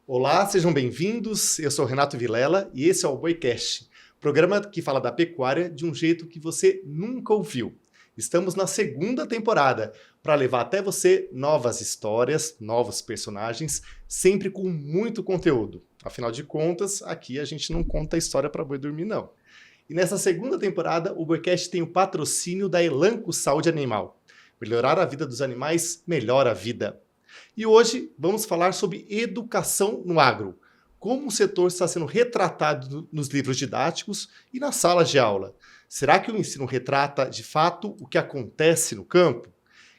Olá, sejam bem-vindos. Eu sou Renato Vilela e esse é o Boicast, programa que fala da pecuária de um jeito que você nunca ouviu. Estamos na segunda temporada para levar até você novas histórias, novos personagens, sempre com muito conteúdo. Afinal de contas, aqui a gente não conta a história para boi dormir, não. E nessa segunda temporada, o Boicast tem o patrocínio da Elanco Saúde Animal. Melhorar a vida dos animais, melhora a vida. E hoje vamos falar sobre educação no agro. Como o setor está sendo retratado nos livros didáticos e nas salas de aula. Será que o ensino retrata, de fato, o que acontece no campo?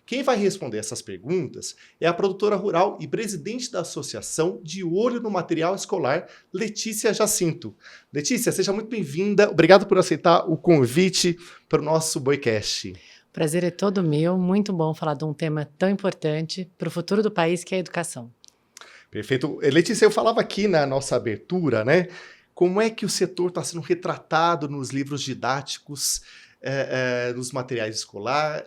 Quem vai responder essas perguntas é a produtora rural e presidente da Associação De Olho no Material Escolar, Letícia Jacinto. Letícia, seja muito bem-vinda. Obrigado por aceitar o convite para o nosso Boicast. O prazer é todo meu, muito bom falar de um tema tão importante para o futuro do país, que é a educação. Perfeito. Letícia, eu falava aqui na nossa abertura, né? Como é que o setor está sendo retratado nos livros didáticos, nos materiais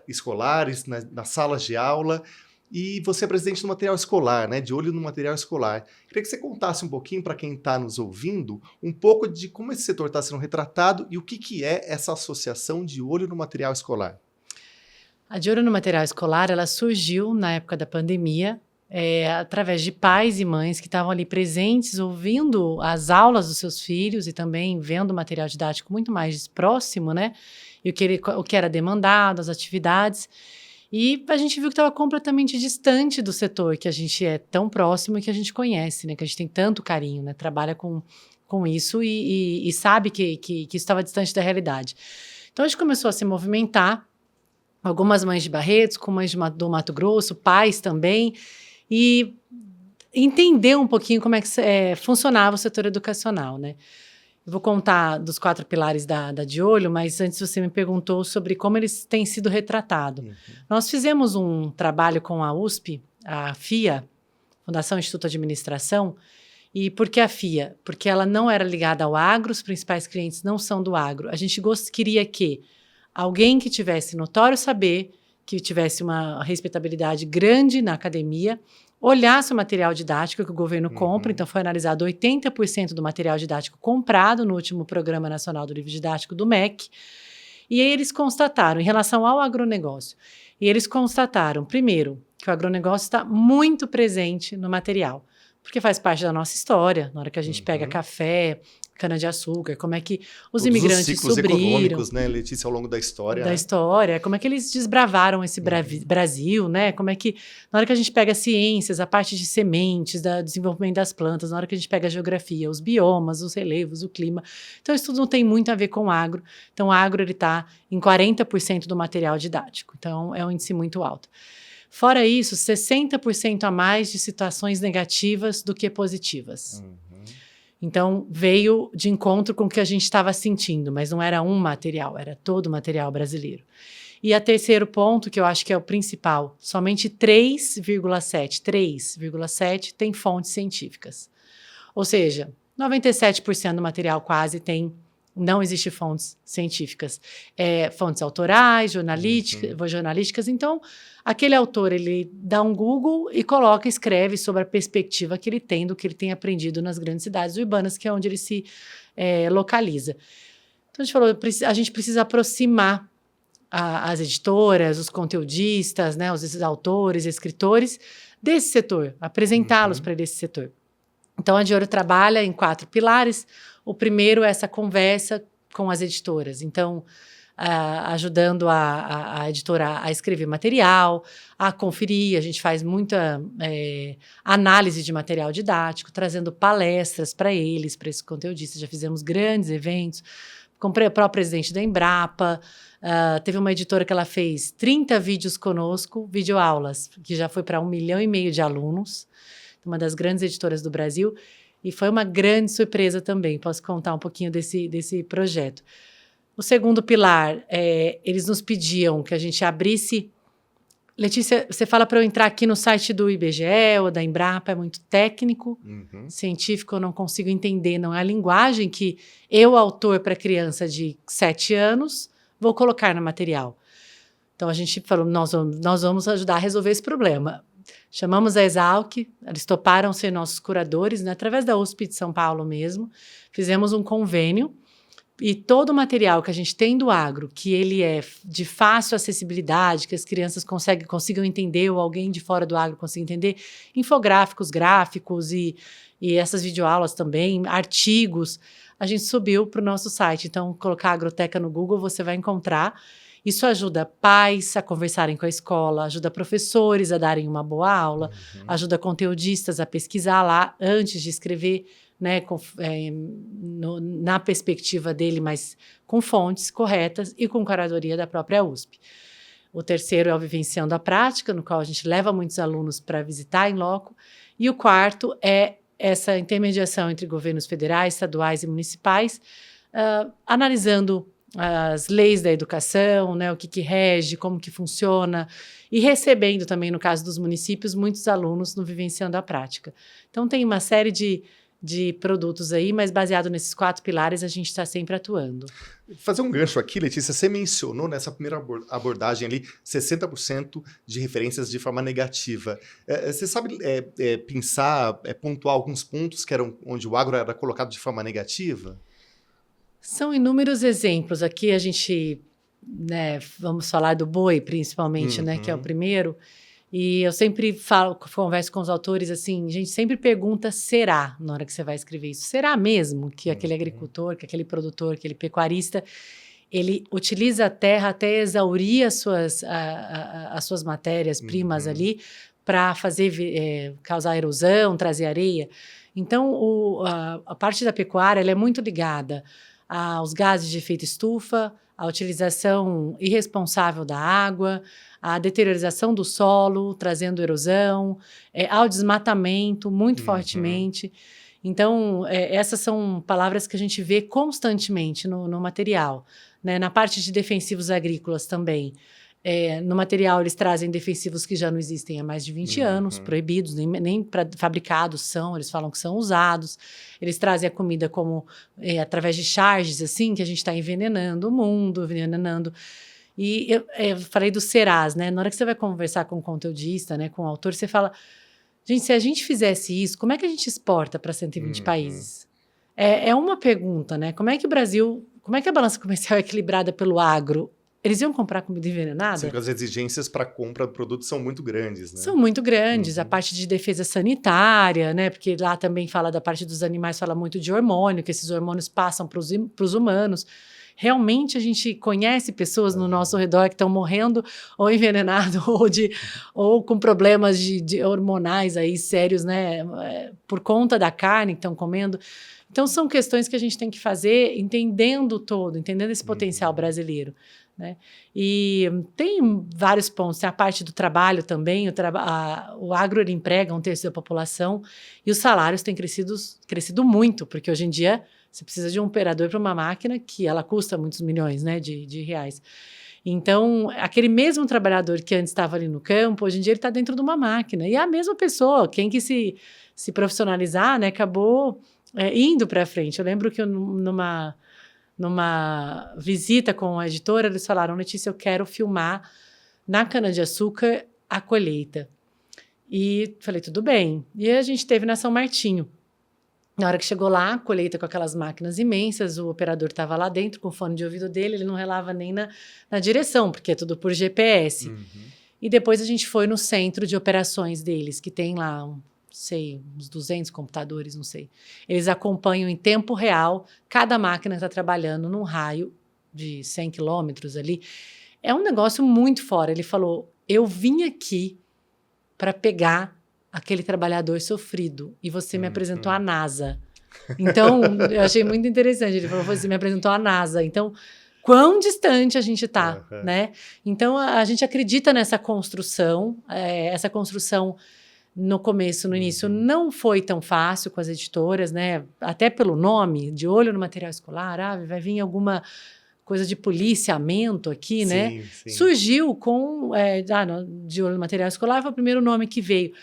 escolares, nas salas de aula, e você é presidente do material escolar, né? De olho no material escolar. Queria que você contasse um pouquinho para quem está nos ouvindo, um pouco de como esse setor está sendo retratado e o que é essa associação de olho no material escolar. A De Olho no Material Escolar, ela surgiu na época da pandemia, através de pais e mães que estavam ali presentes, ouvindo as aulas dos seus filhos e também vendo o material didático muito mais próximo, né? E o que era demandado, as atividades. E a gente viu que estava completamente distante do setor, que a gente é tão próximo e que a gente conhece, né? Que a gente tem tanto carinho, né? Trabalha com isso e sabe que isso estava distante da realidade. Então, a gente começou a se movimentar, algumas mães de Barretos, com mães do Mato Grosso, pais também, e entender um pouquinho como é que funcionava o setor educacional, né? Eu vou contar dos 4 pilares da De Olho, mas antes você me perguntou sobre como eles têm sido retratados. Uhum. Nós fizemos um trabalho com a USP, a FIA, Fundação Instituto de Administração. E por que a FIA? Porque ela não era ligada ao agro, os principais clientes não são do agro. A gente queria que alguém que tivesse notório saber, que tivesse uma respeitabilidade grande na academia, olhasse o material didático que o governo compra. Então, foi analisado 80% do material didático comprado no último Programa Nacional do Livro Didático do MEC. E aí eles constataram, em relação ao agronegócio, primeiro, que o agronegócio está muito presente no material, porque faz parte da nossa história, na hora que a gente pega café, cana-de-açúcar, como é que os imigrantes subiram. Os ciclos econômicos, né, Letícia, ao longo da história. Como é que eles desbravaram esse Brasil, né? Como é que, na hora que a gente pega ciências, a parte de sementes, do desenvolvimento das plantas, na hora que a gente pega a geografia, os biomas, os relevos, o clima. Então, isso tudo não tem muito a ver com o agro. Então, o agro está em 40% do material didático. Então, é um índice muito alto. Fora isso, 60% a mais de situações negativas do que positivas. Então, veio de encontro com o que a gente estava sentindo, mas não era um material, era todo o material brasileiro. E o terceiro ponto, que eu acho que é o principal, somente 3,7% tem fontes científicas. Ou seja, 97% do material quase não existe fontes científicas. Fontes autorais, jornalísticas. Então, aquele autor, ele dá um Google e escreve sobre a perspectiva que ele tem do que ele tem aprendido nas grandes cidades urbanas, que é onde ele se localiza. Então, a gente falou, a gente precisa aproximar as editoras, os conteudistas, né, os autores, escritores desse setor, apresentá-los para esse setor. Então, a De Olho trabalha em 4 pilares. O primeiro é essa conversa com as editoras. Então, ajudando a editora a escrever material, a conferir. A gente faz muita análise de material didático, trazendo palestras para esses conteudistas. Já fizemos grandes eventos. Comprei o próprio presidente da Embrapa. Teve uma editora que ela fez 30 vídeos conosco, videoaulas, que já foi para 1,5 milhão de alunos. Uma das grandes editoras do Brasil, e foi uma grande surpresa também. Posso contar um pouquinho desse projeto. O segundo pilar, eles nos pediam que a gente abrisse... Letícia, você fala para eu entrar aqui no site do IBGE ou da Embrapa, é muito técnico, científico, eu não consigo entender, não é a linguagem que eu, autor para criança de 7 anos, vou colocar no material. Então, a gente falou, nós vamos ajudar a resolver esse problema. chamamos a Exalc, eles toparam ser nossos curadores, né, através da USP de São Paulo mesmo, fizemos um convênio, e todo o material que a gente tem do agro, que ele é de fácil acessibilidade, que as crianças consigam entender, ou alguém de fora do agro consiga entender, infográficos, gráficos e essas videoaulas também, artigos, a gente subiu para o nosso site. Então, colocar Agroteca no Google, você vai encontrar. Isso ajuda pais a conversarem com a escola, ajuda professores a darem uma boa aula, ajuda conteudistas a pesquisar lá antes de escrever, né, na perspectiva dele, mas com fontes corretas e com curadoria da própria USP. O terceiro é o Vivenciando a Prática, no qual a gente leva muitos alunos para visitar em loco. E o quarto é essa intermediação entre governos federais, estaduais e municipais, analisando as leis da educação, né, o que rege, como que funciona, e recebendo também, no caso dos municípios, muitos alunos no Vivenciando a Prática. Então, tem uma série de produtos aí, mas baseado nesses 4 pilares, a gente está sempre atuando. Fazer um gancho aqui, Letícia, você mencionou nessa primeira abordagem ali 60% de referências de forma negativa. Você sabe pensar, pontuar alguns pontos que eram onde o agro era colocado de forma negativa? São inúmeros exemplos. Aqui a gente, né, vamos falar do boi, principalmente, né, que é o primeiro. E eu sempre converso com os autores assim, a gente sempre pergunta, será, na hora que você vai escrever isso? Será mesmo que aquele agricultor, que aquele produtor, aquele pecuarista, ele utiliza a terra até exaurir as suas matérias-primas ali para causar erosão, trazer areia? Então, a parte da pecuária ela é muito ligada aos gases de efeito estufa, à utilização irresponsável da água, à deteriorização do solo, trazendo erosão, ao desmatamento muito fortemente. Então, essas são palavras que a gente vê constantemente no material. Né? Na parte de defensivos agrícolas também. No material, eles trazem defensivos que já não existem há mais de 20 anos, proibidos, nem fabricados eles falam que são usados. Eles trazem a comida como através de charges, assim, que a gente está envenenando o mundo, envenenando. E eu falei dos serás, né? Na hora que você vai conversar com o conteudista, né, com o autor, você fala, gente, se a gente fizesse isso, como é que a gente exporta para 120 países? É uma pergunta, né? Como é que a balança comercial é equilibrada pelo agro? Eles iam comprar comida envenenada? Sim, porque as exigências para compra do produto são muito grandes, né? São muito grandes. A parte de defesa sanitária, né? Porque lá também fala da parte dos animais, fala muito de hormônio, que esses hormônios passam para os humanos. Realmente a gente conhece pessoas no nosso redor que estão morrendo ou envenenadas ou com problemas de hormonais aí sérios, né? Por conta da carne que estão comendo. Então, são questões que a gente tem que fazer entendendo esse potencial brasileiro. Né? E tem vários pontos, tem a parte do trabalho também, o agro ele emprega 1/3 da população e os salários têm crescido muito, porque hoje em dia você precisa de um operador para uma máquina que ela custa muitos milhões, né, de reais. Então, aquele mesmo trabalhador que antes estava ali no campo, hoje em dia ele está dentro de uma máquina, e é a mesma pessoa, quem que se profissionalizar, né, acabou indo para frente. Eu lembro que numa visita com a editora, eles falaram, Letícia, eu quero filmar na cana-de-açúcar a colheita. E falei, tudo bem. E a gente teve na São Martinho. Na hora que chegou lá, a colheita com aquelas máquinas imensas, o operador estava lá dentro com o fone de ouvido dele, ele não relava nem na direção, porque é tudo por GPS. E depois a gente foi no centro de operações deles, que tem lá uns 200 computadores, não sei. Eles acompanham em tempo real, cada máquina está trabalhando num raio de 100 quilômetros ali. É um negócio muito fora. Ele falou, eu vim aqui para pegar aquele trabalhador sofrido e você me apresentou a NASA. Então, eu achei muito interessante. Ele falou, você me apresentou a NASA. Então, quão distante a gente está, né? Então, a gente acredita nessa construção, essa construção no começo, no início, não foi tão fácil com as editoras, né? Até pelo nome, de olho no material escolar, vai vir alguma coisa de policiamento aqui, né? Sim. Surgiu com de olho no material escolar, foi o primeiro nome que veio.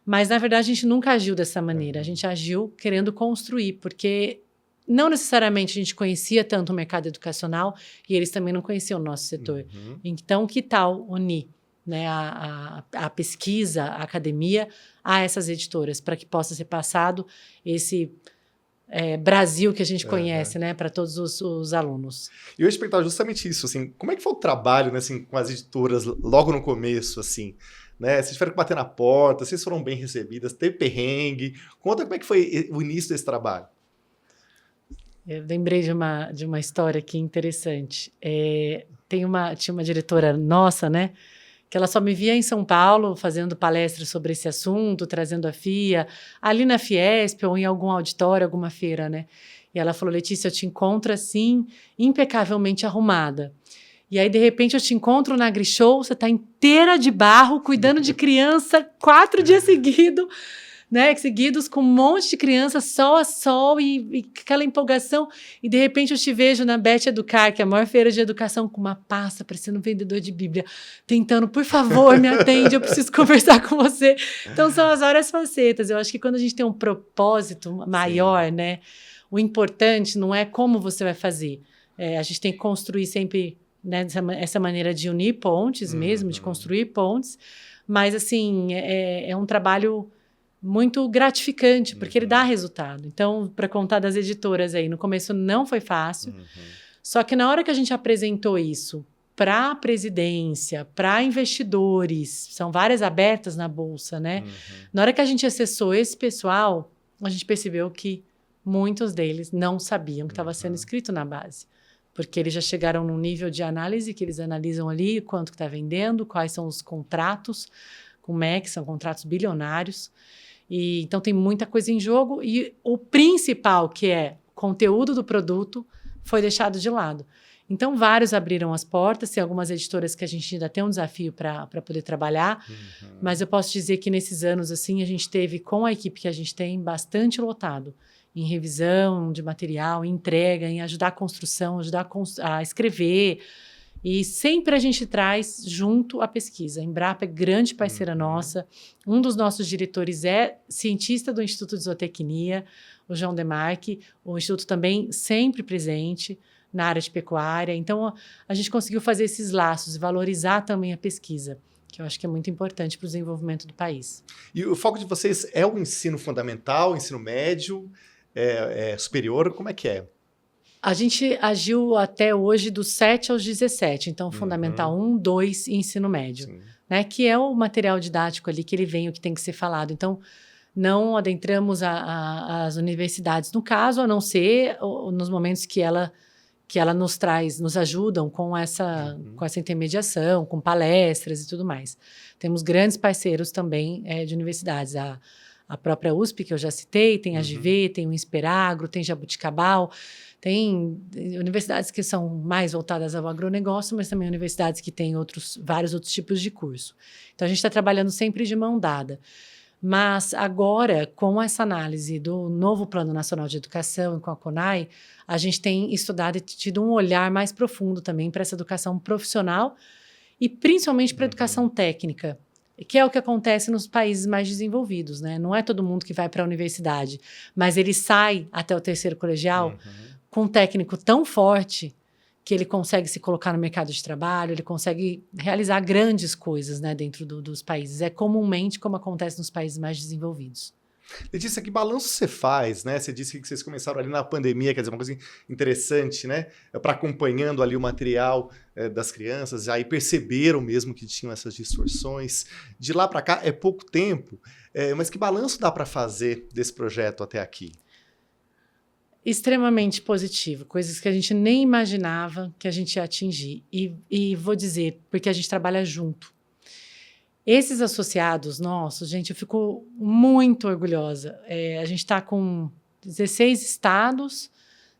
Mas, na verdade, a gente nunca agiu dessa maneira. A gente agiu querendo construir, porque não necessariamente a gente conhecia tanto o mercado educacional e eles também não conheciam o nosso setor. Então, que tal unir? né, a pesquisa, a academia, a essas editoras, para que possa ser passado esse Brasil que a gente conhece, né, para todos os alunos. E eu ia te perguntar justamente isso, assim, como é que foi o trabalho, né, assim, com as editoras logo no começo, assim, né? Vocês tiveram que bater na porta, vocês foram bem recebidas, teve perrengue. Conta como é que foi o início desse trabalho. Eu lembrei de uma história aqui interessante. Tinha uma diretora nossa, né, que ela só me via em São Paulo fazendo palestras sobre esse assunto, trazendo a FIA, ali na Fiesp ou em algum auditório, alguma feira, né? E ela falou, Letícia, eu te encontro assim, impecavelmente arrumada. E aí, de repente, eu te encontro na AgriShow, você está inteira de barro, cuidando de criança 4 dias seguidos, né? Seguidos com um monte de crianças, sol a sol e aquela empolgação. E, de repente, eu te vejo na Bet Educar, que é a maior feira de educação, com uma pasta, parecendo um vendedor de Bíblia, tentando, por favor, me atende, eu preciso conversar com você. Então, são as várias facetas. Eu acho que quando a gente tem um propósito maior, sim, né? O importante não é como você vai fazer. A gente tem que construir sempre, né, essa maneira de unir pontes mesmo, de construir pontes. Mas, assim, é um trabalho muito gratificante, porque ele dá resultado. Então, para contar das editoras aí, no começo não foi fácil, só que na hora que a gente apresentou isso para a presidência, para investidores, são várias abertas na Bolsa, né? Na hora que a gente acessou esse pessoal, a gente percebeu que muitos deles não sabiam que estava sendo escrito na base, porque eles já chegaram num nível de análise que eles analisam ali quanto que está vendendo, quais são os contratos com o MEC, são contratos bilionários. E, então, tem muita coisa em jogo e o principal, que é conteúdo do produto, foi deixado de lado. Então, vários abriram as portas, tem algumas editoras que a gente ainda tem um desafio para poder trabalhar, mas eu posso dizer que nesses anos, assim, a gente teve, com a equipe que a gente tem, bastante lotado em revisão de material, em entrega, em ajudar a construção, ajudar a escrever. E sempre a gente traz junto a pesquisa. A Embrapa é grande parceira nossa. Um dos nossos diretores é cientista do Instituto de Zootecnia, o João Demarque. O Instituto também sempre presente na área de pecuária. Então, a gente conseguiu fazer esses laços e valorizar também a pesquisa, que eu acho que é muito importante para o desenvolvimento do país. E o foco de vocês é o ensino fundamental, o ensino médio, superior? Como é que é? A gente agiu até hoje dos 7 aos 17, então Fundamental 1, 2 e Ensino Médio, né, que é o material didático ali que ele vem, o que tem que ser falado. Então, não adentramos as universidades, no caso, a não ser nos momentos que ela nos traz, nos ajudam com essa intermediação, com palestras e tudo mais. Temos grandes parceiros também de universidades, a própria USP, que eu já citei, tem a GV, tem o Insperagro, tem Jabuticabal. Tem universidades que são mais voltadas ao agronegócio, mas também universidades que têm vários outros tipos de curso. Então, a gente está trabalhando sempre de mão dada. Mas agora, com essa análise do novo Plano Nacional de Educação e com a CONAI, a gente tem estudado e tido um olhar mais profundo também para essa educação profissional e principalmente para a educação técnica, que é o que acontece nos países mais desenvolvidos, né? Não é todo mundo que vai para a universidade, mas ele sai até o terceiro colegial com um técnico tão forte que ele consegue se colocar no mercado de trabalho, ele consegue realizar grandes coisas, né, dentro dos países. É comumente como acontece nos países mais desenvolvidos. Letícia, que balanço você faz, né? Você disse que vocês começaram ali na pandemia, quer dizer, uma coisa interessante, né? Para acompanhando ali o material das crianças, aí perceberam mesmo que tinham essas distorções. De lá para cá é pouco tempo, mas que balanço dá para fazer desse projeto até aqui? Extremamente positivo, coisas que a gente nem imaginava que a gente ia atingir. E vou dizer, porque a gente trabalha junto. Esses associados nossos, gente, eu fico muito orgulhosa. A gente está com 16 estados,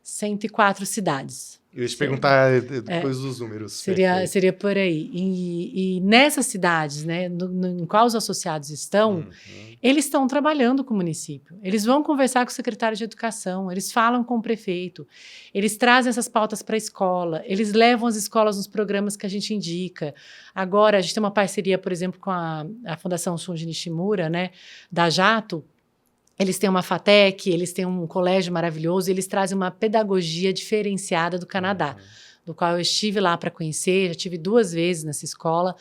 104 cidades. Eu ia te perguntar depois dos números. Seria por aí. E nessas cidades, né, em qual os associados estão, eles estão trabalhando com o município. Eles vão conversar com o secretário de educação, eles falam com o prefeito, eles trazem essas pautas para a escola, eles levam as escolas nos programas que a gente indica. Agora, a gente tem uma parceria, por exemplo, com a Fundação Shunji Nishimura, né, da Jato. Eles têm uma FATEC, eles têm um colégio maravilhoso, eles trazem uma pedagogia diferenciada do Canadá, do qual eu estive lá para conhecer, já estive 2 vezes nessa escola,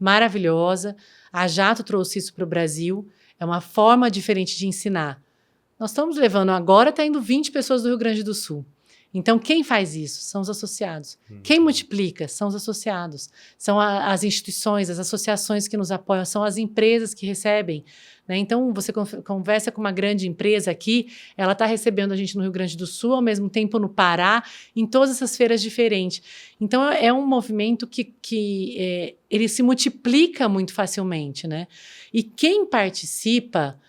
maravilhosa. A Jato trouxe isso para o Brasil. É uma forma diferente de ensinar. Nós estamos levando agora, está indo 20 pessoas do Rio Grande do Sul. Então, quem faz isso? São os associados. Quem multiplica? São os associados. São as instituições, as associações que nos apoiam, são as empresas que recebem. Né? Então, você conversa com uma grande empresa aqui, ela está recebendo a gente no Rio Grande do Sul, ao mesmo tempo no Pará, em todas essas feiras diferentes. Então, é um movimento que ele se multiplica muito facilmente. Né? E quem participa,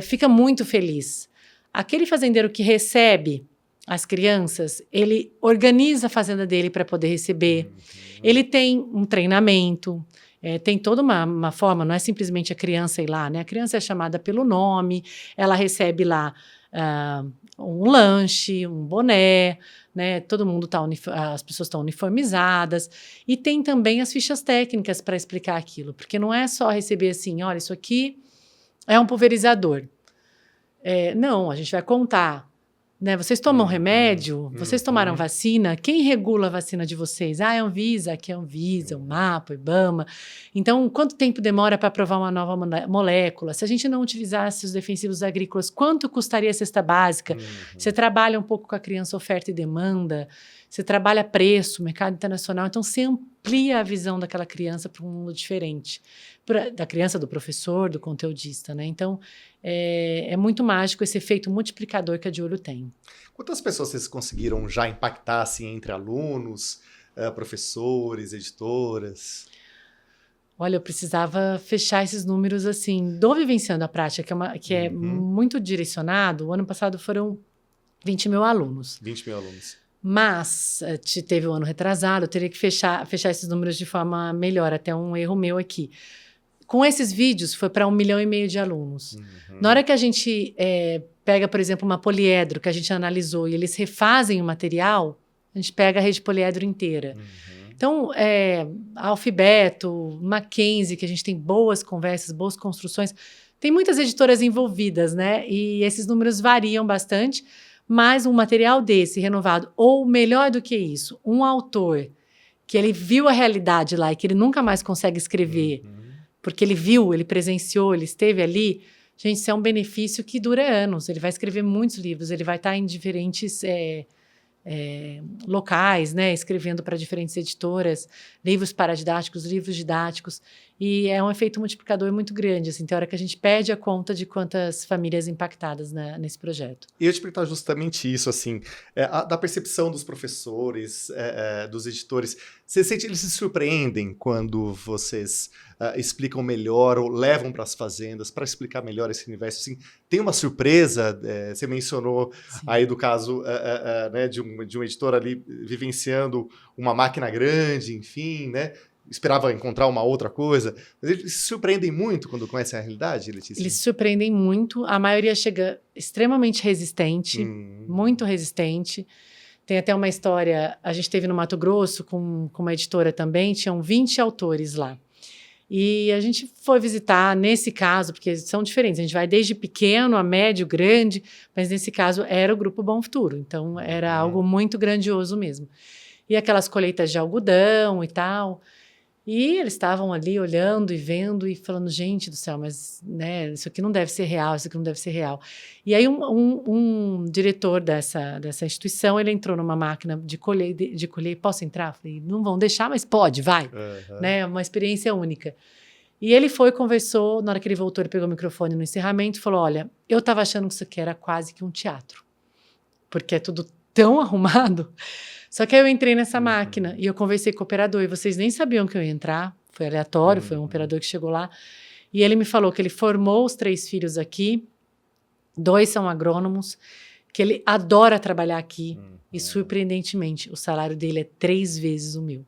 fica muito feliz. Aquele fazendeiro que recebe as crianças, ele organiza a fazenda dele para poder receber. Ele tem um treinamento, tem toda uma forma, não é simplesmente a criança ir lá, né? A criança é chamada pelo nome, ela recebe lá um lanche, um boné, né? Todo mundo as pessoas estão uniformizadas. E tem também as fichas técnicas para explicar aquilo, porque não é só receber assim, olha, isso aqui é um pulverizador. Não, a gente vai contar. Né? Vocês tomam remédio? Vocês tomaram vacina? Quem regula a vacina de vocês? É a Anvisa, aqui é a Anvisa, o MAPA, o IBAMA. Então, quanto tempo demora para aprovar uma nova molécula? Se a gente não utilizasse os defensivos agrícolas, quanto custaria a cesta básica? Você trabalha um pouco com a criança, oferta e demanda. Você trabalha preço, mercado internacional. Então, você amplia a visão daquela criança para um mundo diferente. Da criança, do professor, do conteudista, né? Então, é muito mágico esse efeito multiplicador que a De Olho tem. Quantas pessoas vocês conseguiram já impactar, assim, entre alunos, professores, editoras? Olha, eu precisava fechar esses números, assim, do Vivenciando a Prática, que é muito direcionado. O ano passado foram 20 mil alunos. 20 mil alunos. Mas teve um ano retrasado, eu teria que fechar esses números de forma melhor, até um erro meu aqui. Com esses vídeos, foi para 1,5 milhão de alunos. Na hora que a gente pega, por exemplo, uma poliedro, que a gente analisou, e eles refazem o material, a gente pega a rede poliedro inteira. Então, a Alfibeto, Mackenzie, que a gente tem boas conversas, boas construções, tem muitas editoras envolvidas, né? E esses números variam bastante, mas um material desse, renovado, ou melhor do que isso, um autor que ele viu a realidade lá e que ele nunca mais consegue escrever, porque ele viu, ele presenciou, ele esteve ali, gente, isso é um benefício que dura anos. Ele vai escrever muitos livros, ele vai estar em diferentes locais, né, escrevendo para diferentes editoras, livros paradidáticos, livros didáticos, e é um efeito multiplicador muito grande, assim, tem hora que a gente perde a conta de quantas famílias impactadas nesse projeto. E eu te perguntar justamente isso, assim, da percepção dos professores, dos editores, você sente que eles se surpreendem quando vocês explicam melhor ou levam para as fazendas para explicar melhor esse universo? Assim, tem uma surpresa, você mencionou aí do caso né, de um editor ali vivenciando uma máquina grande, enfim, né? Esperava encontrar uma outra coisa. Mas eles se surpreendem muito quando conhecem a realidade, Letícia? Eles se surpreendem muito. A maioria chega extremamente resistente, muito resistente. Tem até uma história, a gente esteve no Mato Grosso com uma editora também, tinham 20 autores lá. E a gente foi visitar, nesse caso, porque são diferentes, a gente vai desde pequeno a médio, grande, mas nesse caso era o Grupo Bom Futuro, então era algo muito grandioso mesmo. E aquelas colheitas de algodão e tal, e eles estavam ali olhando e vendo e falando, gente do céu, mas né, isso aqui não deve ser real, isso aqui não deve ser real. E aí um diretor dessa instituição, ele entrou numa máquina de colher, posso entrar? Falei, não vão deixar, mas pode, vai. Né, uma experiência única. E ele foi, conversou, na hora que ele voltou, ele pegou o microfone no encerramento e falou, olha, eu estava achando que isso aqui era quase que um teatro, porque é tudo tão arrumado. Só que aí eu entrei nessa máquina e eu conversei com o operador e vocês nem sabiam que eu ia entrar, foi aleatório, foi um operador que chegou lá e ele me falou que ele formou os 3 filhos aqui, 2 são agrônomos, que ele adora trabalhar aqui e surpreendentemente o salário dele é 3 vezes o meu.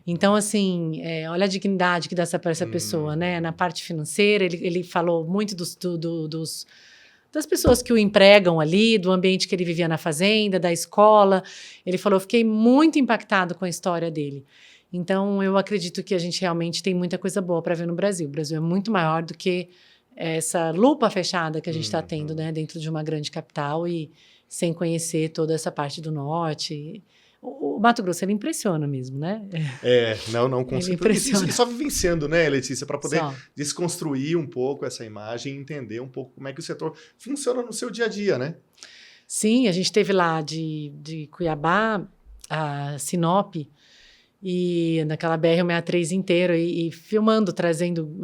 Então, assim, olha a dignidade que dá para essa pessoa, né? Na parte financeira, ele falou muito das pessoas que o empregam ali, do ambiente que ele vivia na fazenda, da escola. Ele falou, fiquei muito impactado com a história dele. Então, eu acredito que a gente realmente tem muita coisa boa para ver no Brasil. O Brasil é muito maior do que essa lupa fechada que a gente está tendo, né, dentro de uma grande capital e sem conhecer toda essa parte do norte. O Mato Grosso, ele impressiona mesmo, né? Não, com Ele certeza. impressiona. E só vivenciando, né, Letícia, para poder Só. desconstruir um pouco essa imagem e entender um pouco como é que o setor funciona no seu dia a dia, né? Sim, a gente teve lá de Cuiabá a Sinop e naquela BR-163 inteiro e filmando, trazendo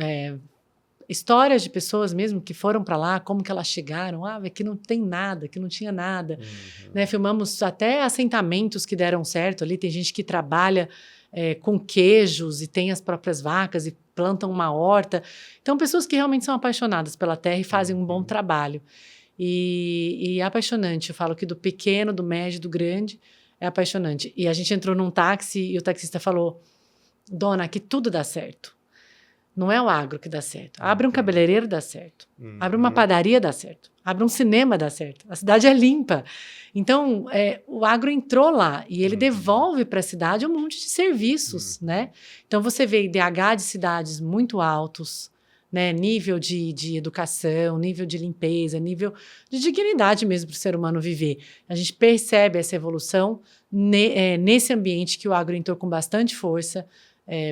histórias de pessoas mesmo que foram para lá, como que elas chegaram, aqui não tem nada, aqui não tinha nada, né? Filmamos até assentamentos que deram certo ali, tem gente que trabalha com queijos e tem as próprias vacas e plantam uma horta, então pessoas que realmente são apaixonadas pela terra e fazem um bom trabalho. E é apaixonante, eu falo que do pequeno, do médio, do grande, é apaixonante. E a gente entrou num táxi e o taxista falou, dona, aqui tudo dá certo. Não é o agro que dá certo. Abre um cabeleireiro, dá certo. Abre uma padaria, dá certo. Abre um cinema, dá certo. A cidade é limpa. Então, o agro entrou lá e ele devolve para a cidade um monte de serviços, né? Então, você vê IDH de cidades muito altos, né? Nível de educação, nível de limpeza, nível de dignidade mesmo para o ser humano viver. A gente percebe essa evolução nesse ambiente que o agro entrou com bastante força,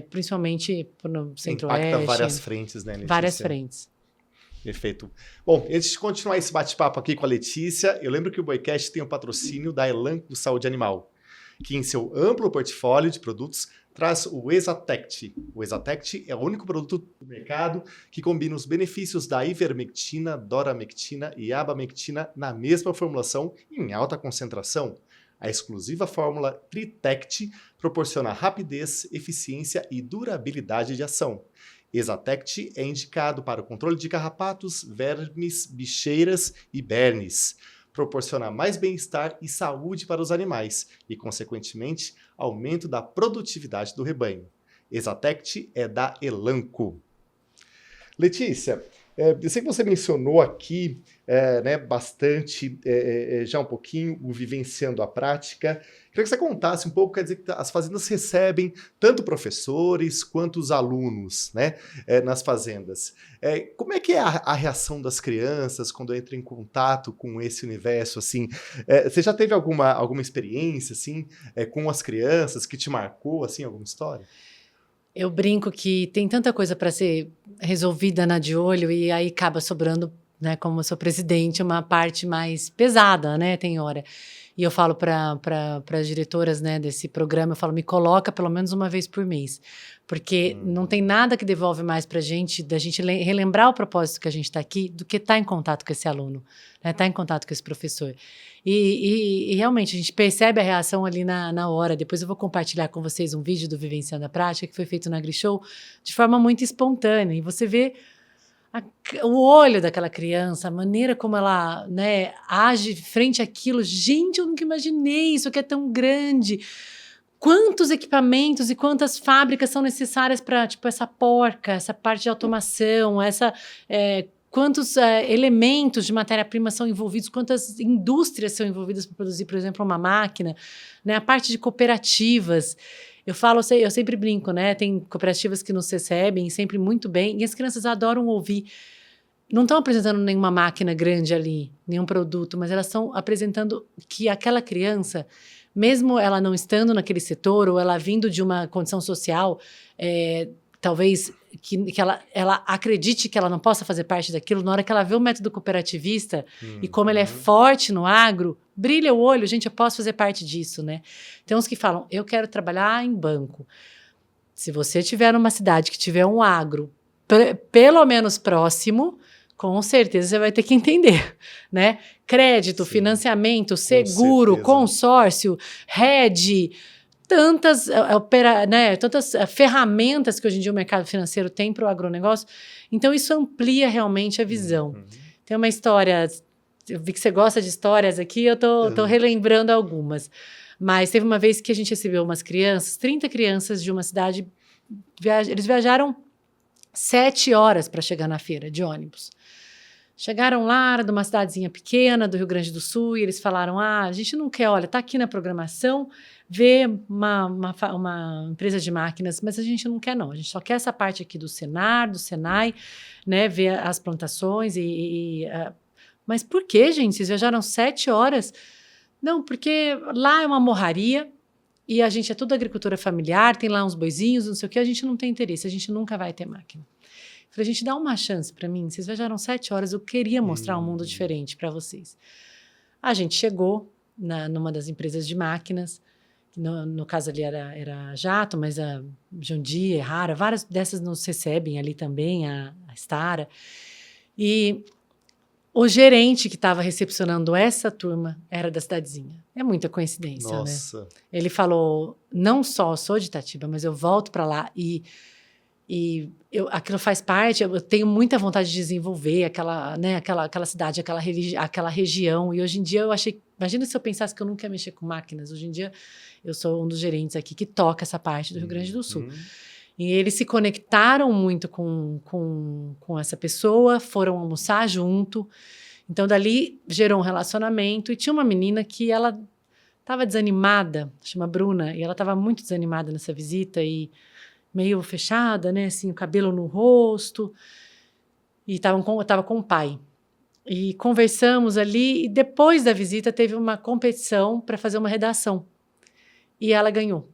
principalmente no Centro-Oeste. Impacta várias frentes, né, Letícia? Várias frentes. Perfeito. Bom, antes de continuar esse bate-papo aqui com a Letícia, eu lembro que o Boicast tem o patrocínio da Elanco Saúde Animal, que em seu amplo portfólio de produtos traz o Exatect. O Exatect é o único produto do mercado que combina os benefícios da ivermectina, doramectina e abamectina na mesma formulação em alta concentração. A exclusiva fórmula Tritect proporciona rapidez, eficiência e durabilidade de ação. Exatect é indicado para o controle de carrapatos, vermes, bicheiras e bernes. Proporciona mais bem-estar e saúde para os animais e, consequentemente, aumento da produtividade do rebanho. Exatect é da Elanco. Letícia, eu sei que você mencionou aqui bastante, já um pouquinho, o Vivenciando a Prática. Queria que você contasse um pouco, quer dizer, que as fazendas recebem tanto professores quanto os alunos, né, nas fazendas. Como é que é a reação das crianças quando entram em contato com esse universo? Assim, você já teve alguma experiência assim, com as crianças que te marcou, assim, alguma história? Eu brinco que tem tanta coisa para ser resolvida na de olho e aí acaba sobrando, né, como eu sou presidente, uma parte mais pesada, né, tem hora. E eu falo para as diretoras, né, desse programa, eu falo, me coloca pelo menos uma vez por mês, porque não tem nada que devolve mais para a gente, da gente relembrar o propósito que a gente está aqui, do que estar em contato com esse aluno, né, estar em contato com esse professor. E realmente, a gente percebe a reação ali na hora. Depois eu vou compartilhar com vocês um vídeo do Vivenciando a Prática, que foi feito na AgriShow, de forma muito espontânea. E você vê o olho daquela criança, a maneira como ela, né, age frente àquilo. Gente, eu nunca imaginei isso, que é tão grande. Quantos equipamentos e quantas fábricas são necessárias para, tipo, essa porca, essa parte de automação, quantos elementos de matéria-prima são envolvidos, quantas indústrias são envolvidas para produzir, por exemplo, uma máquina, né? A parte de cooperativas. Eu sempre brinco, né? Tem cooperativas que nos recebem sempre muito bem, e as crianças adoram ouvir. Não estão apresentando nenhuma máquina grande ali, nenhum produto, mas elas estão apresentando que aquela criança, mesmo ela não estando naquele setor, ou ela vindo de uma condição social, talvez que ela acredite que ela não possa fazer parte daquilo, na hora que ela vê o método cooperativista e como ele é forte no agro, brilha o olho, gente, eu posso fazer parte disso, né? Tem uns que falam, eu quero trabalhar em banco. Se você estiver numa cidade que tiver um agro pelo menos próximo, com certeza você vai ter que entender, né? Crédito, sim, financiamento, seguro, consórcio, rede, tantas ferramentas que hoje em dia o mercado financeiro tem para o agronegócio. Então, isso amplia realmente a visão. Tem uma história, eu vi que você gosta de histórias aqui, eu tô relembrando algumas. Mas teve uma vez que a gente recebeu umas crianças, 30 crianças de uma cidade, eles viajaram 7 horas para chegar na feira de ônibus. Chegaram lá, de uma cidadezinha pequena do Rio Grande do Sul, e eles falaram, a gente não quer, olha, tá aqui na programação, ver uma empresa de máquinas, mas a gente não quer, não. A gente só quer essa parte aqui do Senar, do Senai, né, ver as plantações mas por que, gente? Vocês viajaram 7 horas? Não, porque lá é uma morraria, e a gente é tudo agricultura familiar, tem lá uns boizinhos, não sei o que, a gente não tem interesse, a gente nunca vai ter máquina. Eu falei, gente, dá uma chance para mim, vocês viajaram 7 horas, eu queria mostrar um mundo diferente para vocês. A gente chegou numa das empresas de máquinas, no caso ali era Jato, mas a John Deere, Rara, várias dessas nos recebem ali também, a Stara. E o gerente que estava recepcionando essa turma era da cidadezinha. É muita coincidência, Nossa. né? Ele falou, não só sou de Itatiba, mas eu volto para lá e aquilo faz parte, eu tenho muita vontade de desenvolver aquela cidade, aquela região. E hoje em dia eu achei, imagina se eu pensasse que eu nunca ia mexer com máquinas. Hoje em dia eu sou um dos gerentes aqui que toca essa parte do Rio Grande do Sul. E eles se conectaram muito com essa pessoa, foram almoçar junto. Então, dali gerou um relacionamento. E tinha uma menina que ela estava desanimada, chama Bruna, e ela estava muito desanimada nessa visita e meio fechada, né? Assim, o cabelo no rosto. E estava com o pai. E conversamos ali. E depois da visita, teve uma competição para fazer uma redação. E ela ganhou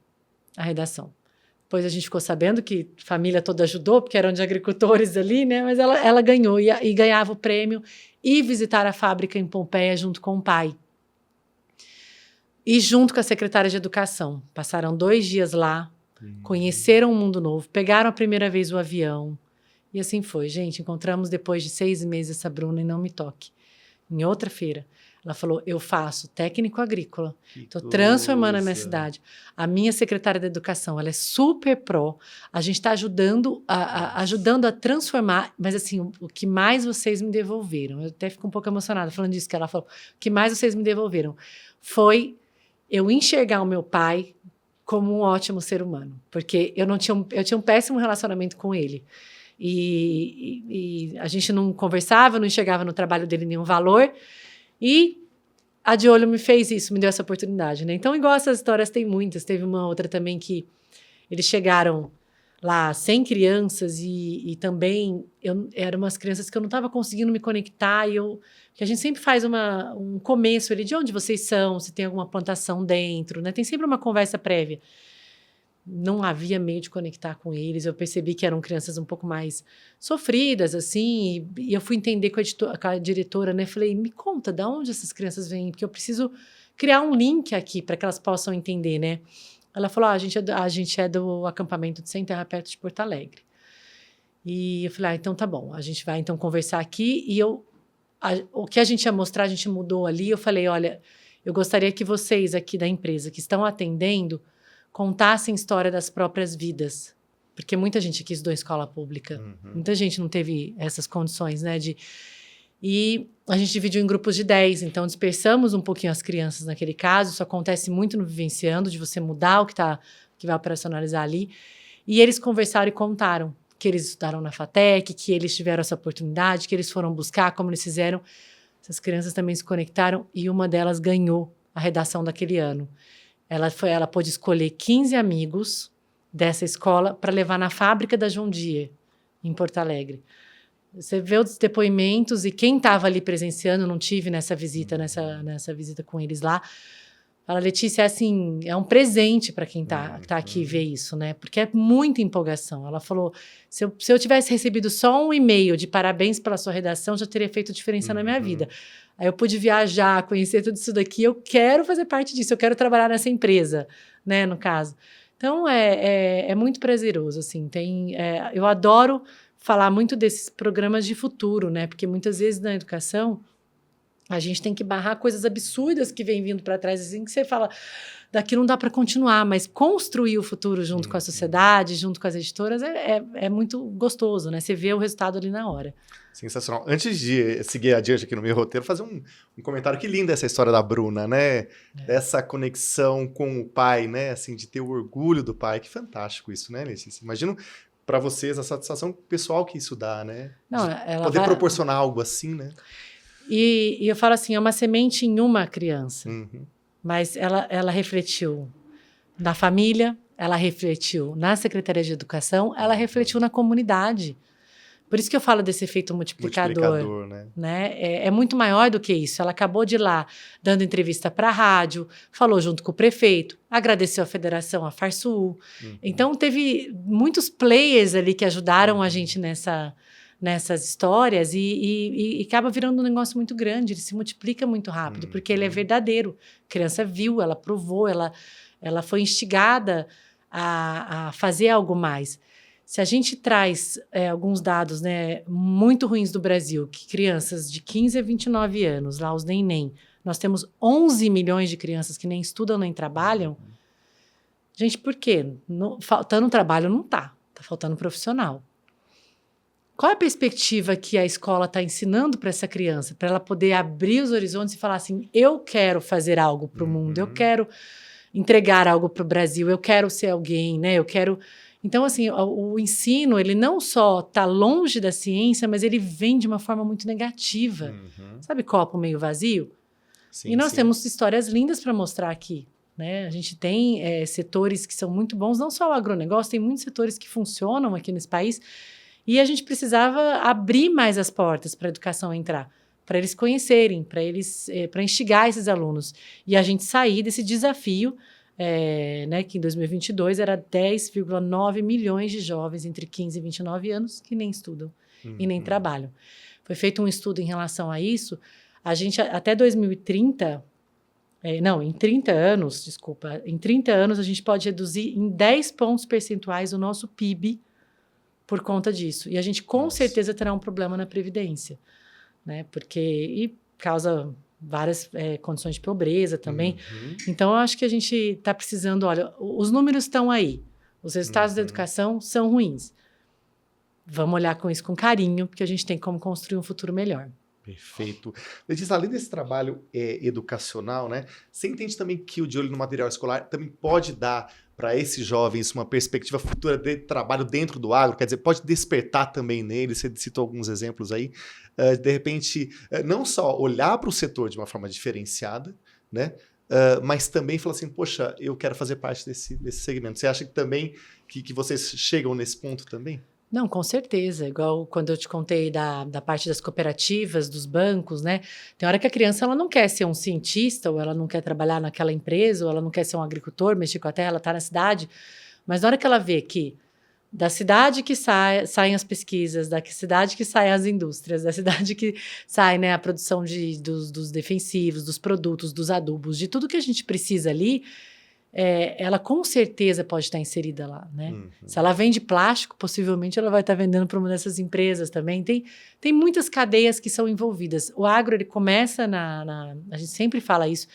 a redação. Depois a gente ficou sabendo que a família toda ajudou, porque eram de agricultores ali, né? Mas ela ganhou e ganhava o prêmio e visitar a fábrica em Pompeia junto com o pai. E junto com a secretária de Educação. Passaram 2 dias lá, conheceram um mundo novo, pegaram a primeira vez o avião. E assim foi, gente. Encontramos depois de 6 meses essa Bruna em Não Me Toque, em outra feira. Ela falou, eu faço técnico agrícola, estou transformando a minha cidade. A minha secretária de Educação, ela é super pró, a gente está ajudando a transformar, mas assim, o que mais vocês me devolveram, eu até fico um pouco emocionada falando disso, que ela falou, o que mais vocês me devolveram foi eu enxergar o meu pai como um ótimo ser humano, porque eu tinha um péssimo relacionamento com ele. E a gente não conversava, não enxergava no trabalho dele nenhum valor. E a De Olho me fez isso, me deu essa oportunidade, né? Então, igual essas histórias, tem muitas. Teve uma outra também que eles chegaram lá 100 crianças e também eram umas crianças que eu não estava conseguindo me conectar que a gente sempre faz um começo ali, de onde vocês são, se tem alguma plantação dentro, né? Tem sempre uma conversa prévia. Não havia meio de conectar com eles. Eu percebi que eram crianças um pouco mais sofridas, assim, e eu fui entender com a diretora, né? Falei, me conta, de onde essas crianças vêm? Porque eu preciso criar um link aqui para que elas possam entender, né? Ela falou, a gente é do acampamento de Sem Terra, perto de Porto Alegre. E eu falei, então tá bom, a gente vai então conversar aqui. E o que a gente ia mostrar, a gente mudou ali. Eu falei, olha, eu gostaria que vocês aqui da empresa que estão atendendo contassem história das próprias vidas, porque muita gente aqui estudou em escola pública, muita gente não teve essas condições, né, e a gente dividiu em grupos de 10, então dispersamos um pouquinho as crianças naquele caso. Isso acontece muito no Vivenciando, de você mudar o que vai operacionalizar ali, e eles conversaram e contaram que eles estudaram na FATEC, que eles tiveram essa oportunidade, que eles foram buscar, como eles fizeram. Essas crianças também se conectaram e uma delas ganhou a redação daquele ano. Ela pôde escolher 15 amigos dessa escola para levar na fábrica da John Deere, em Porto Alegre. Você vê os depoimentos e quem estava ali presenciando, não tive nessa visita com eles lá. Fala, Letícia, assim, é um presente para quem tá aqui ver isso, né? Porque é muita empolgação. Ela falou, se eu tivesse recebido só um e-mail de parabéns pela sua redação, já teria feito diferença na minha vida. Aí eu pude viajar, conhecer tudo isso daqui, eu quero fazer parte disso, eu quero trabalhar nessa empresa, né, no caso. Então, é muito prazeroso, assim, eu adoro falar muito desses programas de futuro, né, porque muitas vezes na educação a gente tem que barrar coisas absurdas que vêm vindo para trás, assim, que você fala, daqui não dá para continuar, mas construir o futuro junto com a sociedade, junto com as editoras, é muito gostoso, né, você vê o resultado ali na hora. Sensacional. Antes de seguir adiante aqui no meu roteiro, fazer um comentário. Que linda essa história da Bruna, né? Essa conexão com o pai, né? Assim, de ter o orgulho do pai. Que fantástico isso, né, Letícia? Imagino para vocês a satisfação pessoal que isso dá, né? Não, poder proporcionar algo assim, né? E eu falo assim, é uma semente em uma criança. Mas ela refletiu na família, ela refletiu na Secretaria de Educação, ela refletiu na comunidade. Por isso que eu falo desse efeito multiplicador. Né? É muito maior do que isso. Ela acabou de ir lá dando entrevista para a rádio, falou junto com o prefeito, agradeceu a federação, a Farsul. Então, teve muitos players ali que ajudaram a gente nessas histórias e acaba virando um negócio muito grande. Ele se multiplica muito rápido, porque ele é verdadeiro. A criança viu, ela provou, ela foi instigada a fazer algo mais. Se a gente traz alguns dados, né, muito ruins do Brasil, que crianças de 15 a 29 anos, lá os neném, nós temos 11 milhões de crianças que nem estudam nem trabalham. Gente, por quê? Faltando trabalho não tá faltando profissional. Qual é a perspectiva que a escola está ensinando para essa criança? Para ela poder abrir os horizontes e falar assim, eu quero fazer algo para o mundo, eu quero entregar algo para o Brasil, eu quero ser alguém, né? Eu quero... Então, assim, o ensino, ele não só está longe da ciência, mas ele vem de uma forma muito negativa. Sabe, copo meio vazio? Sim, e nós temos histórias lindas para mostrar aqui, né? A gente tem setores que são muito bons, não só o agronegócio, tem muitos setores que funcionam aqui nesse país, e a gente precisava abrir mais as portas para a educação entrar, para eles conhecerem, para instigar esses alunos. E a gente sair desse desafio, né, que em 2022 era 10,9 milhões de jovens entre 15 e 29 anos que nem estudam e nem trabalham. Foi feito um estudo em relação a isso. A gente, até 2030, em 30 anos, desculpa, em 30 anos a gente pode reduzir em 10 pontos percentuais o nosso PIB por conta disso. E a gente com certeza terá um problema na Previdência, né, porque causa várias condições de pobreza também. Então, eu acho que a gente está precisando... Olha, os números estão aí. Os resultados da educação são ruins. Vamos olhar com isso com carinho, porque a gente tem como construir um futuro melhor. Perfeito. Letícia, além desse trabalho educacional, né, você entende também que o De Olho no Material Escolar também pode dar para esses jovens uma perspectiva futura de trabalho dentro do agro? Quer dizer, pode despertar também neles, você citou alguns exemplos aí, de repente, não só olhar para o setor de uma forma diferenciada, né, mas também falar assim, poxa, eu quero fazer parte desse segmento. Você acha que também que vocês chegam nesse ponto também? Não, com certeza. Igual quando eu te contei da parte das cooperativas, dos bancos, né? Tem hora que a criança ela não quer ser um cientista, ou ela não quer trabalhar naquela empresa, ou ela não quer ser um agricultor, mexer com a terra, ela está na cidade. Mas na hora que ela vê que da cidade que saem as pesquisas, da cidade que saem as indústrias, da cidade que sai, né, a produção dos defensivos, dos produtos, dos adubos, de tudo que a gente precisa ali, ela com certeza pode estar inserida lá, né? Se ela vende plástico, possivelmente ela vai estar vendendo para uma dessas empresas também. Tem muitas cadeias que são envolvidas. O agro, ele começa a gente sempre fala isso,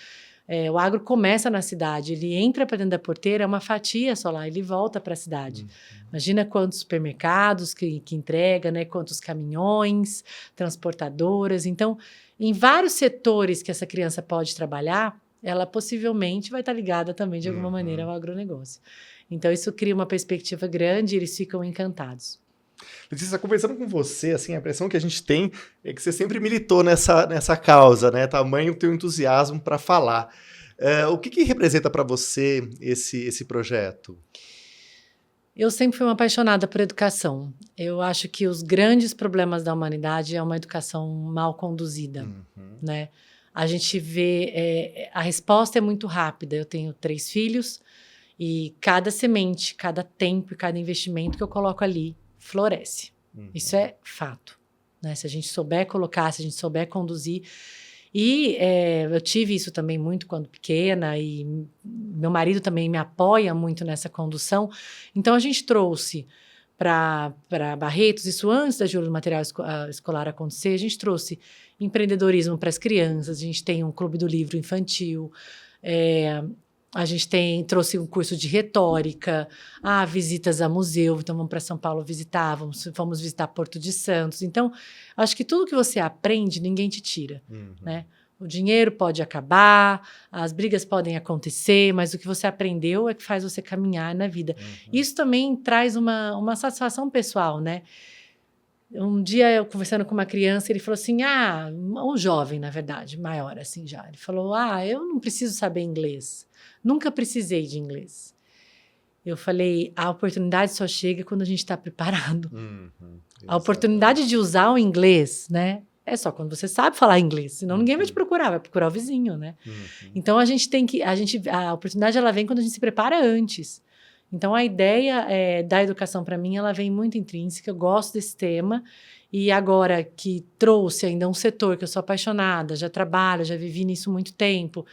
o agro começa na cidade, ele entra para dentro da porteira, é uma fatia só lá, ele volta para a cidade. Imagina quantos supermercados que entrega, né? Quantos caminhões, transportadoras. Então, em vários setores que essa criança pode trabalhar, ela possivelmente vai estar ligada também, de alguma maneira, ao agronegócio. Então, isso cria uma perspectiva grande e eles ficam encantados. Letícia, conversando com você, assim, a impressão que a gente tem é que você sempre militou nessa causa, né? Tamanho o teu entusiasmo para falar. O que representa para você esse projeto? Eu sempre fui uma apaixonada por educação. Eu acho que os grandes problemas da humanidade é uma educação mal conduzida, né? A gente vê, a resposta é muito rápida. Eu tenho 3 filhos e cada semente, cada tempo e cada investimento que eu coloco ali floresce. Isso é fato, né? Se a gente souber colocar, se a gente souber conduzir. E eu tive isso também muito quando pequena e meu marido também me apoia muito nessa condução. Então, a gente trouxe para Barretos, isso antes da De Olho no Material Escolar acontecer, a gente trouxe empreendedorismo para as crianças, a gente tem um clube do livro infantil, a gente trouxe um curso de retórica, visitas a museu, então vamos para São Paulo visitar, vamos visitar Porto de Santos. Então, acho que tudo que você aprende, ninguém te tira, né? O dinheiro pode acabar, as brigas podem acontecer, mas o que você aprendeu é que faz você caminhar na vida. Isso também traz uma satisfação pessoal, né? Um dia, eu conversando com uma criança, ele falou assim, um jovem, na verdade, maior assim já. Ele falou, eu não preciso saber inglês. Nunca precisei de inglês. Eu falei, a oportunidade só chega quando a gente está preparado. A Exatamente. oportunidade de usar o inglês, né? É só quando você sabe falar inglês, senão ninguém vai te procurar, vai procurar o vizinho, né? Então a gente tem que, a oportunidade ela vem quando a gente se prepara antes. Então a ideia da educação para mim, ela vem muito intrínseca, eu gosto desse tema e agora que trouxe ainda um setor que eu sou apaixonada, já trabalho, já vivi nisso muito tempo,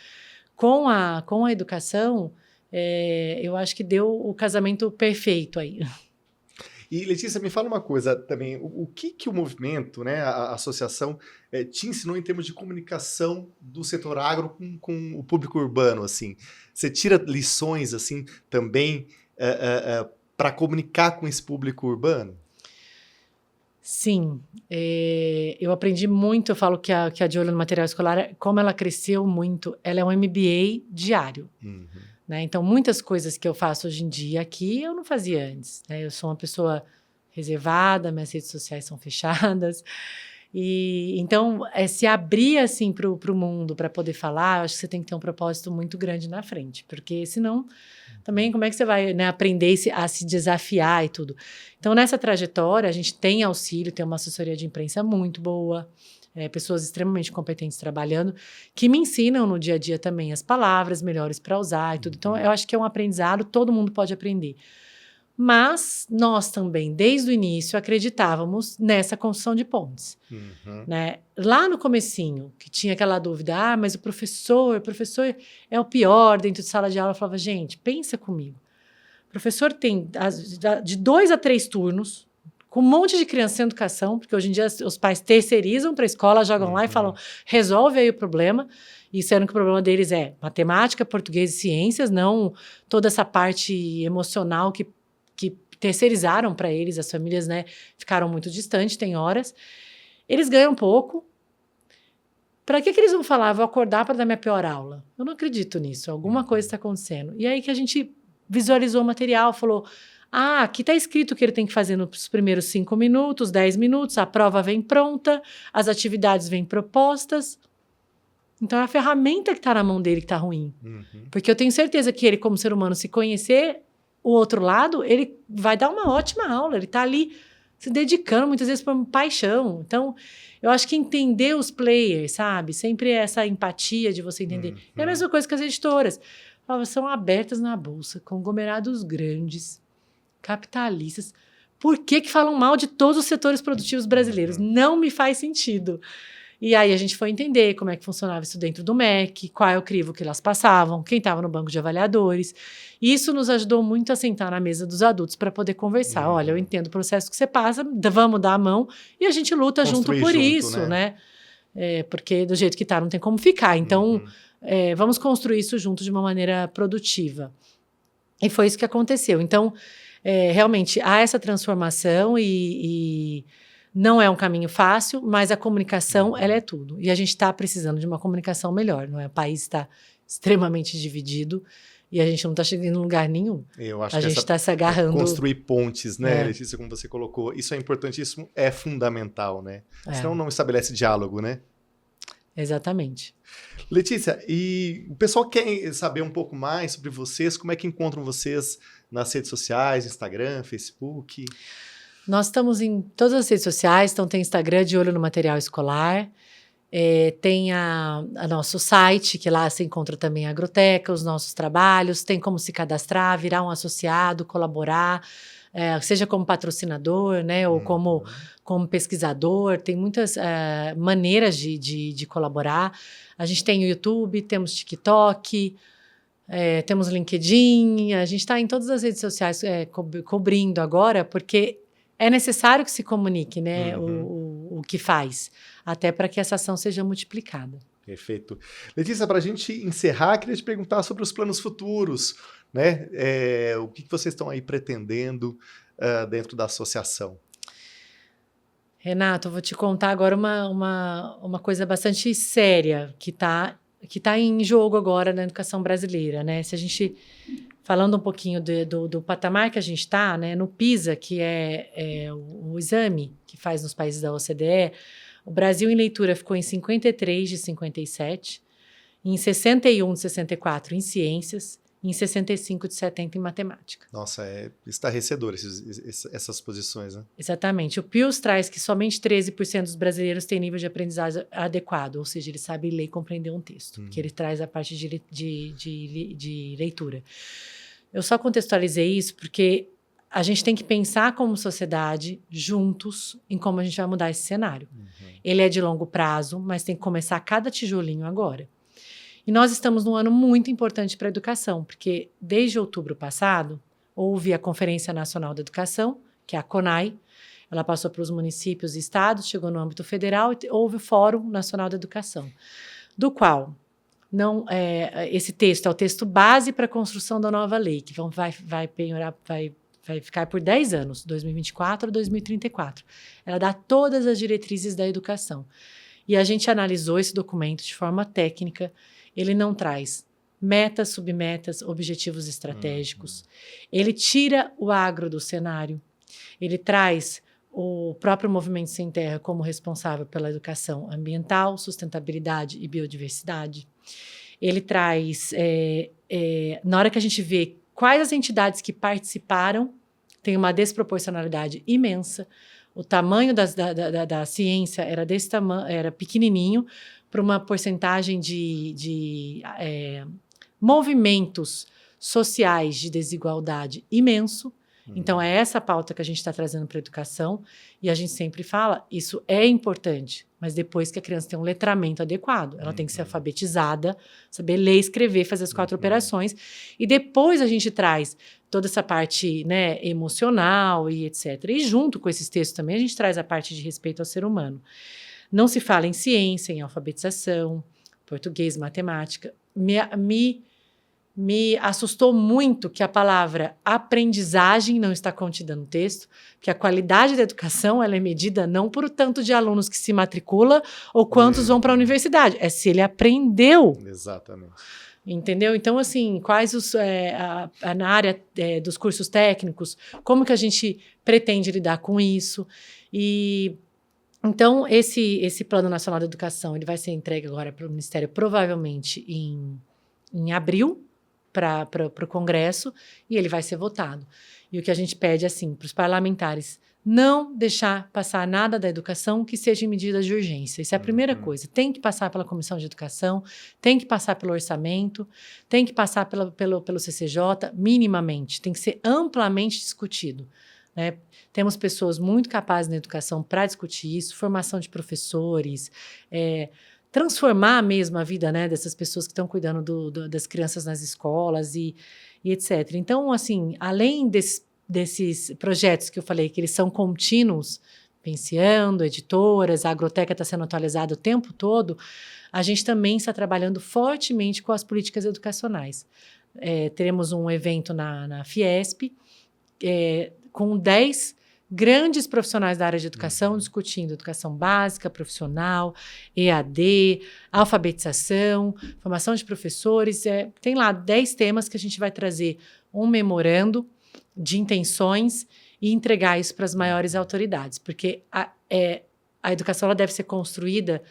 com a educação, eu acho que deu o casamento perfeito aí. E, Letícia, me fala uma coisa também. O que o movimento, né, a associação, te ensinou em termos de comunicação do setor agro com o público urbano, assim? Você tira lições, assim, também para comunicar com esse público urbano? Sim, eu aprendi muito, eu falo que a De Olho no Material Escolar, como ela cresceu muito, ela é um MBA diário. Né? Então, muitas coisas que eu faço hoje em dia aqui, eu não fazia antes. Né? Eu sou uma pessoa reservada, minhas redes sociais são fechadas. E então, se abrir assim para o mundo, para poder falar, eu acho que você tem que ter um propósito muito grande na frente. Porque senão, também, como é que você vai, né, aprender a se desafiar e tudo? Então, nessa trajetória, a gente tem auxílio, tem uma assessoria de imprensa muito boa, pessoas extremamente competentes trabalhando, que me ensinam no dia a dia também as palavras melhores para usar e tudo. Então, eu acho que é um aprendizado, todo mundo pode aprender. Mas nós também, desde o início, acreditávamos nessa construção de pontes. Né? Lá no comecinho, que tinha aquela dúvida, mas o professor é o pior dentro de sala de aula. Eu falava, gente, pensa comigo. O professor tem de 2 a 3 turnos, com um monte de criança em educação, porque hoje em dia os pais terceirizam para a escola, jogam lá e falam, resolve aí o problema, e sendo que o problema deles é matemática, português e ciências, não toda essa parte emocional que terceirizaram para eles, as famílias, né, ficaram muito distantes, tem horas. Eles ganham pouco. Para que eles vão falar, vou acordar para dar minha pior aula? Eu não acredito nisso, alguma coisa está acontecendo. E aí que a gente visualizou o material, falou, aqui está escrito que ele tem que fazer nos primeiros 5 minutos, 10 minutos, a prova vem pronta, as atividades vêm propostas. Então, é a ferramenta que está na mão dele que está ruim. Porque eu tenho certeza que ele, como ser humano, se conhecer o outro lado, ele vai dar uma ótima aula. Ele está ali se dedicando, muitas vezes, por paixão. Então, eu acho que entender os players, sabe? Sempre essa empatia de você entender. É a mesma coisa que as editoras. Elas são abertas na bolsa, conglomerados grandes, capitalistas. Por que falam mal de todos os setores produtivos brasileiros? Não me faz sentido. E aí a gente foi entender como é que funcionava isso dentro do MEC, qual é o crivo que elas passavam, quem estava no banco de avaliadores. E isso nos ajudou muito a sentar na mesa dos adultos para poder conversar. Olha, eu entendo o processo que você passa, vamos dar a mão e a gente luta junto por isso, né? Porque do jeito que está não tem como ficar. Então, vamos construir isso junto de uma maneira produtiva. E foi isso que aconteceu. Então, realmente, há essa transformação e não é um caminho fácil, mas a comunicação, ela é tudo. E a gente está precisando de uma comunicação melhor, não é? O país está extremamente dividido e a gente não está chegando em lugar nenhum. Eu acho a gente está se agarrando. Construir pontes, né, Letícia, como você colocou. Isso é importante, isso é fundamental, né? Senão não estabelece diálogo, né? Exatamente. Letícia, e o pessoal quer saber um pouco mais sobre vocês, como é que encontram vocês nas redes sociais, Instagram, Facebook? Nós estamos em todas as redes sociais, então tem Instagram De Olho no Material Escolar, tem a nosso site, que lá se encontra também a agroteca, os nossos trabalhos, tem como se cadastrar, virar um associado, colaborar, seja como patrocinador, né, ou como pesquisador, tem muitas maneiras de colaborar. A gente tem o YouTube, temos TikTok, temos LinkedIn, a gente está em todas as redes sociais cobrindo agora, porque é necessário que se comunique, né, o que faz, até para que essa ação seja multiplicada. Perfeito. Letícia, para a gente encerrar, queria te perguntar sobre os planos futuros, né? O que vocês estão aí pretendendo dentro da associação? Renato, eu vou te contar agora uma coisa bastante séria que tá em jogo agora na educação brasileira, né? Se a gente, falando um pouquinho do patamar que a gente está, né, no PISA, que é o exame que faz nos países da OCDE, o Brasil em leitura ficou em 53 de 57, em 61 de 64 em ciências em 65 de 70 em matemática. Nossa, é estarrecedor essas posições, né? Exatamente. O Pius traz que somente 13% dos brasileiros têm nível de aprendizagem adequado, ou seja, ele sabe ler e compreender um texto, que ele traz a parte de leitura. Eu só contextualizei isso porque a gente tem que pensar como sociedade, juntos, em como a gente vai mudar esse cenário. Ele é de longo prazo, mas tem que começar cada tijolinho agora. E nós estamos num ano muito importante para a educação, porque desde outubro passado, houve a Conferência Nacional da Educação, que é a CONAE, ela passou para os municípios e estados, chegou no âmbito federal e houve o Fórum Nacional da Educação, do qual esse texto é o texto base para a construção da nova lei, que vai ficar por 10 anos, 2024 a 2034. Ela dá todas as diretrizes da educação. E a gente analisou esse documento de forma técnica. Ele não traz metas, submetas, objetivos estratégicos. Ele tira o agro do cenário. Ele traz o próprio Movimento Sem Terra como responsável pela educação ambiental, sustentabilidade e biodiversidade. Ele traz, na hora que a gente vê quais as entidades que participaram, tem uma desproporcionalidade imensa. O tamanho da ciência era desse tamanho, era pequenininho, para uma porcentagem de movimentos sociais de desigualdade imenso. Então, é essa pauta que a gente está trazendo para a educação, e a gente sempre fala, isso é importante, mas depois que a criança tem um letramento adequado, ela tem que ser alfabetizada, saber ler, escrever, fazer as 4 operações, e depois a gente traz toda essa parte, né, emocional e etc. E junto com esses textos também, a gente traz a parte de respeito ao ser humano. Não se fala em ciência, em alfabetização, português, matemática. Me assustou muito que a palavra aprendizagem não está contida no texto, que a qualidade da educação ela é medida não por o tanto de alunos que se matricula ou quantos vão para a universidade, é se ele aprendeu. Exatamente. Entendeu? Então, assim, quais na área dos cursos técnicos, como que a gente pretende lidar com isso? E então, esse Plano Nacional da Educação ele vai ser entregue agora para o Ministério provavelmente em abril, para o Congresso, e ele vai ser votado. E o que a gente pede, assim, para os parlamentares, não deixar passar nada da educação que seja em medidas de urgência. Isso é a primeira coisa. Tem que passar pela Comissão de Educação, tem que passar pelo orçamento, tem que passar pelo CCJ, minimamente. Tem que ser amplamente discutido, né? Temos pessoas muito capazes na educação para discutir isso, formação de professores, transformar mesmo a vida, né, dessas pessoas que estão cuidando das crianças nas escolas e etc. Então, assim, além desses projetos que eu falei, que eles são contínuos, Penseando, editoras, a agroteca está sendo atualizada o tempo todo, a gente também está trabalhando fortemente com as políticas educacionais. Teremos um evento na Fiesp, com 10 grandes profissionais da área de educação discutindo educação básica, profissional, EAD, alfabetização, formação de professores. Tem lá 10 temas que a gente vai trazer um memorando de intenções e entregar isso para as maiores autoridades, porque a educação ela deve ser construída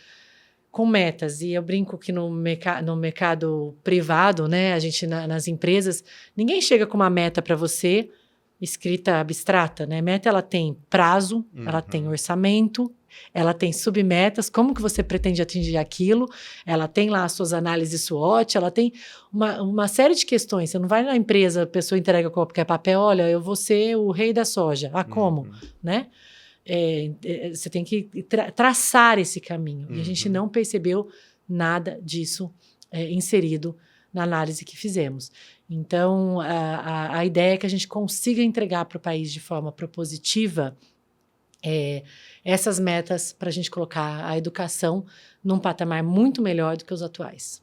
com metas, e eu brinco que no mercado privado, né, a gente nas empresas, ninguém chega com uma meta para você escrita abstrata, né? Meta ela tem prazo, ela tem orçamento, ela tem submetas, como que você pretende atingir aquilo, ela tem lá as suas análises SWOT, ela tem uma série de questões. Você não vai na empresa, a pessoa entrega qualquer papel, olha, eu vou ser o rei da soja. Ah, como? Né? Você tem que traçar esse caminho. E a gente não percebeu nada disso inserido na análise que fizemos. Então, a ideia é que a gente consiga entregar para o país de forma propositiva essas metas para a gente colocar a educação num patamar muito melhor do que os atuais.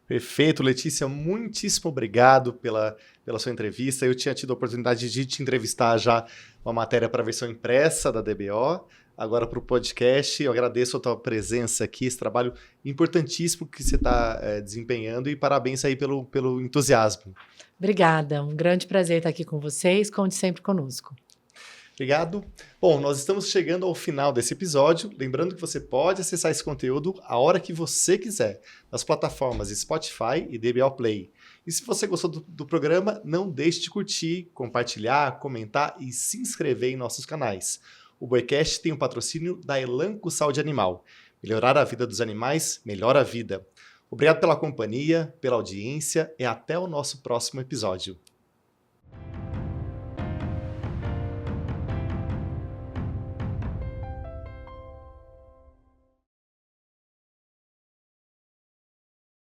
Perfeito, Letícia, muitíssimo obrigado pela sua entrevista. Eu tinha tido a oportunidade de te entrevistar já uma matéria para a versão impressa da DBO, agora para o podcast. Eu agradeço a tua presença aqui, esse trabalho importantíssimo que você está desempenhando, e parabéns aí pelo entusiasmo. Obrigada, um grande prazer estar aqui com vocês, conte sempre conosco. Obrigado. Bom, nós estamos chegando ao final desse episódio. Lembrando que você pode acessar esse conteúdo a hora que você quiser, nas plataformas Spotify e DBO Play. E se você gostou do programa, não deixe de curtir, compartilhar, comentar e se inscrever em nossos canais. O Boicast tem o patrocínio da Elanco Saúde Animal. Melhorar a vida dos animais, melhora a vida. Obrigado pela companhia, pela audiência e até o nosso próximo episódio.